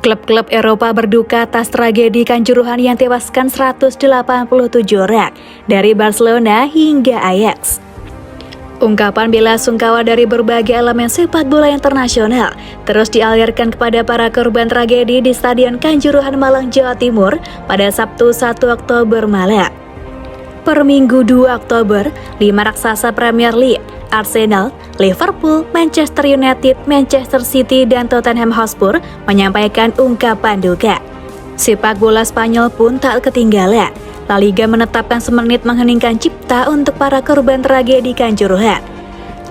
Klub-klub Eropa berduka atas tragedi Kanjuruhan yang tewaskan 187 orang, dari Barcelona hingga Ajax. Ungkapan bela sungkawa dari berbagai elemen sepak bola internasional terus dialirkan kepada para korban tragedi di Stadion Kanjuruhan Malang, Jawa Timur pada Sabtu 1 Oktober malam. Per Minggu 2 Oktober, 5 raksasa Premier League, Arsenal, Liverpool, Manchester United, Manchester City, dan Tottenham Hotspur menyampaikan ungkapan duka. Sepak bola Spanyol pun tak ketinggalan. La Liga menetapkan semenit mengheningkan cipta untuk para korban tragedi Kanjuruhan.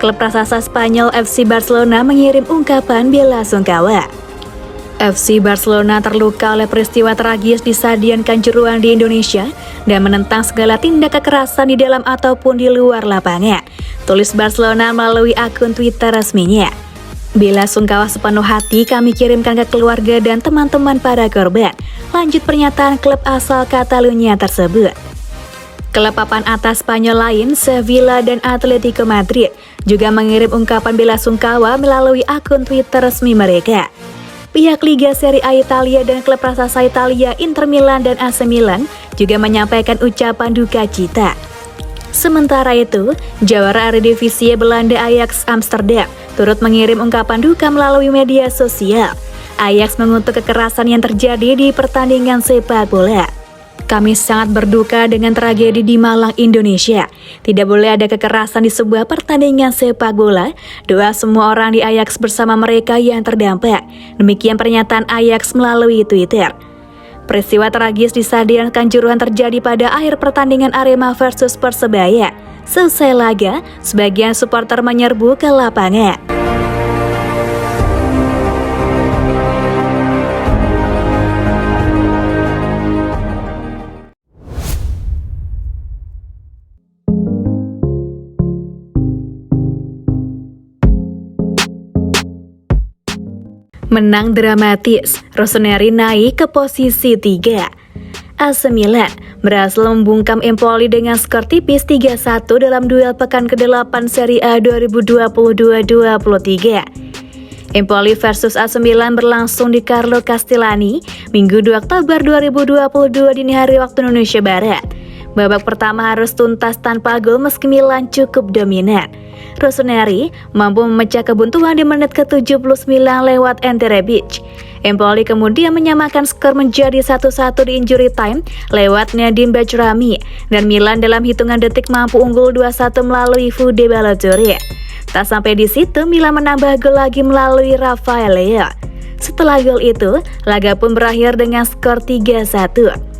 Klub raksasa Spanyol FC Barcelona mengirim ungkapan bela sungkawa. FC Barcelona terluka oleh peristiwa tragis di Stadion Kanjuruhan di Indonesia dan menentang segala tindak kekerasan di dalam ataupun di luar lapangan, tulis Barcelona melalui akun Twitter resminya. Bela sungkawa sepenuh hati kami kirimkan ke keluarga dan teman-teman para korban, lanjut pernyataan klub asal Catalunya tersebut. Klub papan atas Spanyol lain, Sevilla dan Atletico Madrid, juga mengirim ungkapan bela sungkawa melalui akun Twitter resmi mereka. Pihak Liga Serie A Italia dan klub raksasa Italia Inter Milan dan AC Milan juga menyampaikan ucapan duka cita. Sementara itu, jawara Eredivisie Belanda Ajax Amsterdam turut mengirim ungkapan duka melalui media sosial. Ajax mengutuk kekerasan yang terjadi di pertandingan sepak bola. Kami sangat berduka dengan tragedi di Malang, Indonesia. Tidak boleh ada kekerasan di sebuah pertandingan sepak bola. Doa semua orang di Ajax bersama mereka yang terdampak. Demikian pernyataan Ajax melalui Twitter. Peristiwa tragis di Stadion Kanjuruhan terjadi pada akhir pertandingan Arema versus Persebaya. Selesai laga, sebagian supporter menyerbu ke lapangan. Menang dramatis, Rossoneri naik ke posisi 3. AC Milan berhasil membungkam Empoli dengan skor tipis 3-1 dalam duel pekan ke-8 Serie A 2022-23. Empoli versus AC Milan berlangsung di Carlo Castellani, Minggu 2 Oktober 2022 dini hari waktu Indonesia Barat. Babak pertama harus tuntas tanpa gol meski Milan cukup dominan. Rossoneri mampu memecah kebuntuan di menit ke-79 lewat Ante Rebic. Empoli kemudian menyamakan skor menjadi 1-1 di injury time lewat Nedim Bajrami, dan Milan dalam hitungan detik mampu unggul 2-1 melalui Fude Ballo-Touré. Tak sampai di situ, Milan menambah gol lagi melalui Rafael Leao. Setelah gol itu, laga pun berakhir dengan skor 3-1.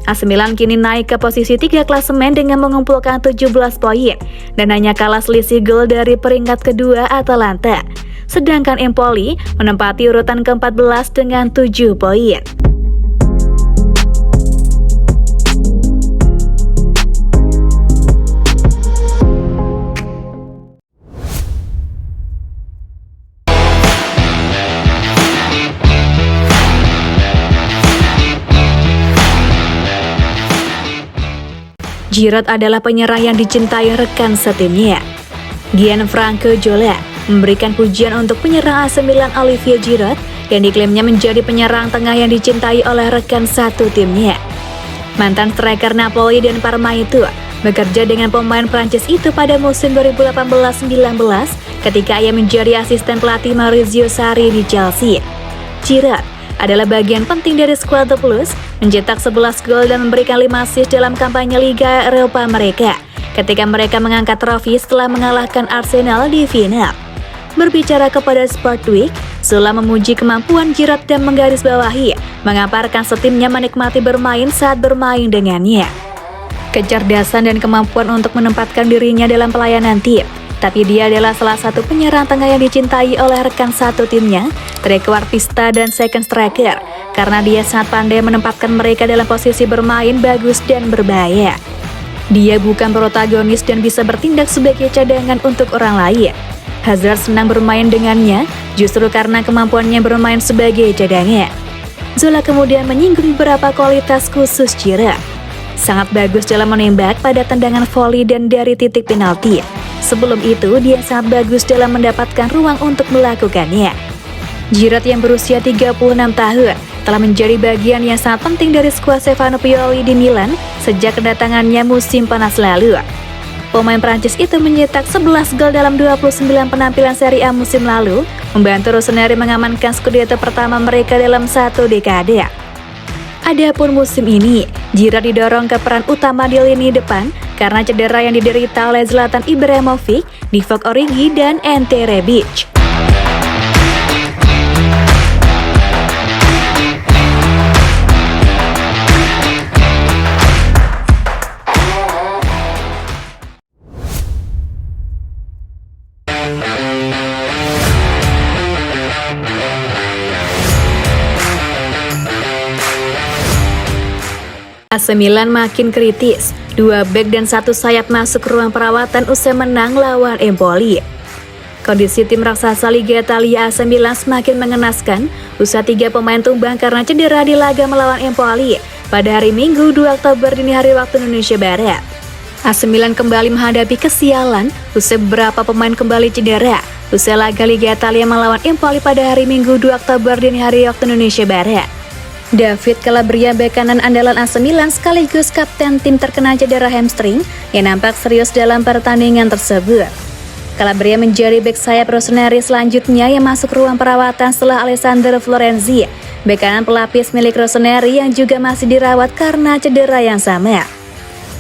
AC Milan kini naik ke posisi 3 klasemen dengan mengumpulkan 17 poin dan hanya kalah selisih gol dari peringkat kedua Atalanta. Sedangkan Empoli menempati urutan ke-14 dengan 7 poin. Giroud adalah penyerang yang dicintai rekan setimnya. Gianfranco Zola memberikan pujian untuk penyerang AC Milan Olivier Giroud yang diklaimnya menjadi penyerang tengah yang dicintai oleh rekan satu timnya. Mantan striker Napoli dan Parma itu bekerja dengan pemain Prancis itu pada musim 2018-19 ketika ia menjadi asisten pelatih Maurizio Sarri di Chelsea. Giroud adalah bagian penting dari skuad The Blues, mencetak 11 gol dan memberikan 5 assist dalam kampanye Liga Eropa mereka ketika mereka mengangkat trofi setelah mengalahkan Arsenal di final. Berbicara kepada Sportweek, Zola memuji kemampuan Giroud dan menggarisbawahi mengapa rekan setimnya menikmati bermain saat bermain dengannya. Kecerdasan dan kemampuan untuk menempatkan dirinya dalam pelayanan tim. Tapi dia adalah salah satu penyerang tengah yang dicintai oleh rekan satu timnya, trequartista dan second striker, karena dia sangat pandai menempatkan mereka dalam posisi bermain bagus dan berbahaya. Dia bukan protagonis dan bisa bertindak sebagai cadangan untuk orang lain. Hazard senang bermain dengannya justru karena kemampuannya bermain sebagai cadangan. Zola kemudian menyinggung beberapa kualitas khusus Giroud. Sangat bagus dalam menembak pada tendangan voli dan dari titik penalti. Sebelum itu, dia sangat bagus dalam mendapatkan ruang untuk melakukannya. Giroud yang berusia 36 tahun telah menjadi bagian yang sangat penting dari skuad Stefano Pioli di Milan sejak kedatangannya musim panas lalu. Pemain Prancis itu mencetak 11 gol dalam 29 penampilan Serie A musim lalu, membantu Rossoneri mengamankan Scudetto pertama mereka dalam satu dekade. Adapun musim ini, Giroud didorong ke peran utama di lini depan karena cedera yang diderita oleh Zlatan Ibrahimovic, Divock Origi, dan Ante Rebic. AC Milan makin kritis, 2 bek dan 1 sayap masuk ruang perawatan usai menang lawan Empoli. Kondisi tim raksasa Liga Italia AC Milan semakin mengenaskan usai 3 pemain tumbang karena cedera di laga melawan Empoli pada hari Minggu 2 Oktober dini hari waktu Indonesia Barat. AC Milan kembali menghadapi kesialan usai beberapa pemain kembali cedera usai laga Liga Italia melawan Empoli pada hari Minggu 2 Oktober dini hari waktu Indonesia Barat. David Calabria, bek kanan andalan AC Milan sekaligus kapten tim, terkena cedera hamstring yang nampak serius dalam pertandingan tersebut. Calabria menjadi bek sayap Rossoneri selanjutnya yang masuk ruang perawatan setelah Alessandro Florenzi, bek kanan pelapis milik Rossoneri yang juga masih dirawat karena cedera yang sama.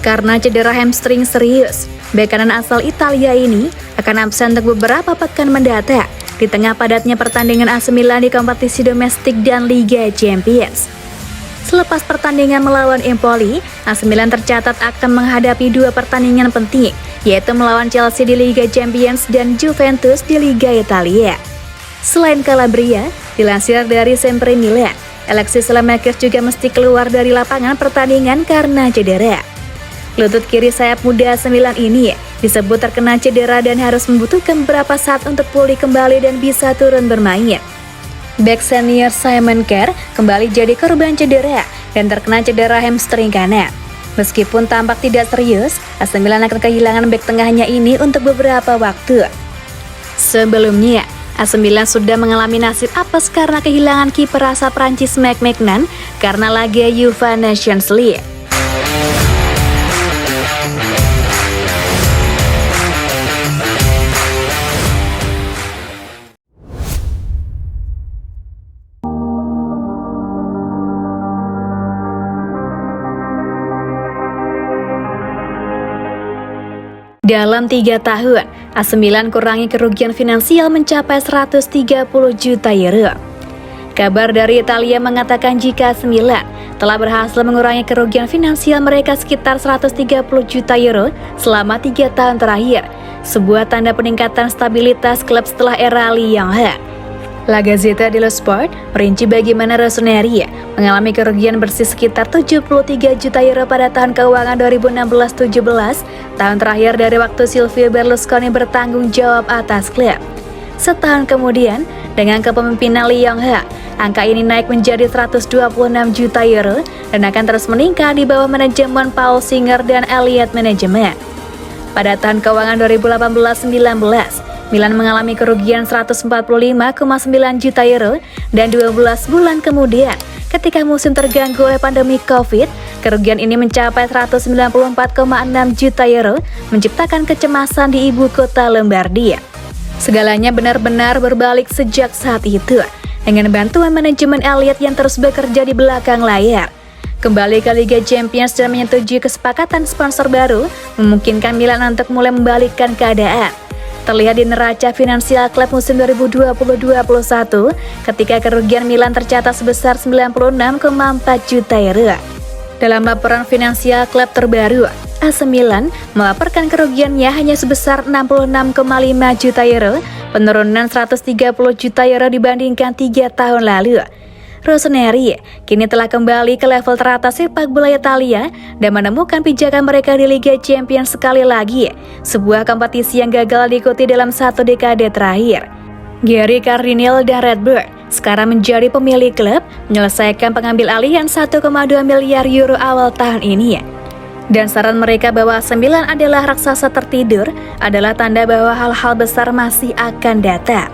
Karena cedera hamstring serius, bek kanan asal Italia ini akan absen untuk beberapa pekan mendatang di tengah padatnya pertandingan AC Milan di kompetisi domestik dan Liga Champions. Selepas pertandingan melawan Empoli, AC Milan tercatat akan menghadapi 2 pertandingan penting, yaitu melawan Chelsea di Liga Champions dan Juventus di Liga Italia. Selain Calabria, dilansir dari Sempre Milan, Alexis Saelemaekers juga mesti keluar dari lapangan pertandingan karena cedera. Lutut kiri sayap muda AC Milan ini disebut terkena cedera dan harus membutuhkan beberapa saat untuk pulih kembali dan bisa turun bermain. Bek senior Simon Kjær kembali jadi korban cedera dan terkena cedera hamstring kanan. Meskipun tampak tidak serius, AC Milan akan kehilangan bek tengahnya ini untuk beberapa waktu. Sebelumnya, AC Milan sudah mengalami nasib apes karena kehilangan kiper asal Prancis Mike Maignan karena laga UEFA Nations League. Dalam 3 tahun, AC Milan kurangi kerugian finansial mencapai 130 juta euro. Kabar dari Italia mengatakan jika AC Milan telah berhasil mengurangi kerugian finansial mereka sekitar 130 juta euro selama 3 tahun terakhir, sebuah tanda peningkatan stabilitas klub setelah era Lee Yong-ho. La Gazzetta dello Sport merinci bagaimana Rossoneri mengalami kerugian bersih sekitar 73 juta euro pada tahun keuangan 2016-17, tahun terakhir dari waktu Silvio Berlusconi bertanggung jawab atas klub. Setahun kemudian, dengan kepemimpinan Lee Yong-ho, angka ini naik menjadi 126 juta euro dan akan terus meningkat di bawah manajemen Paul Singer dan Elliott Management. Pada tahun keuangan 2018-19, Milan mengalami kerugian 145,9 juta euro dan 12 bulan kemudian, ketika musim terganggu oleh pandemi Covid, kerugian ini mencapai 194,6 juta euro, menciptakan kecemasan di ibu kota Lombardia. Segalanya benar-benar berbalik sejak saat itu, dengan bantuan manajemen Elliott yang terus bekerja di belakang layar. Kembali ke Liga Champions dan menyetujui kesepakatan sponsor baru, memungkinkan Milan untuk mulai membalikkan keadaan. Terlihat di neraca finansial klub musim 2020-2021 ketika kerugian Milan tercatat sebesar 96,4 juta euro. Dalam laporan finansial klub terbaru, AC Milan melaporkan kerugiannya hanya sebesar 66,5 juta euro, penurunan 130 juta euro dibandingkan 3 tahun lalu. Rossoneri kini telah kembali ke level teratas sepak bola Italia dan menemukan pijakan mereka di Liga Champions sekali lagi, sebuah kompetisi yang gagal diikuti dalam 1 dekade terakhir. Gary Cardinale dan Redbird sekarang menjadi pemilik klub, menyelesaikan pengambil alihan 1,2 miliar euro awal tahun ini. Dan saran mereka bahwa AC Milan adalah raksasa tertidur adalah tanda bahwa hal-hal besar masih akan datang.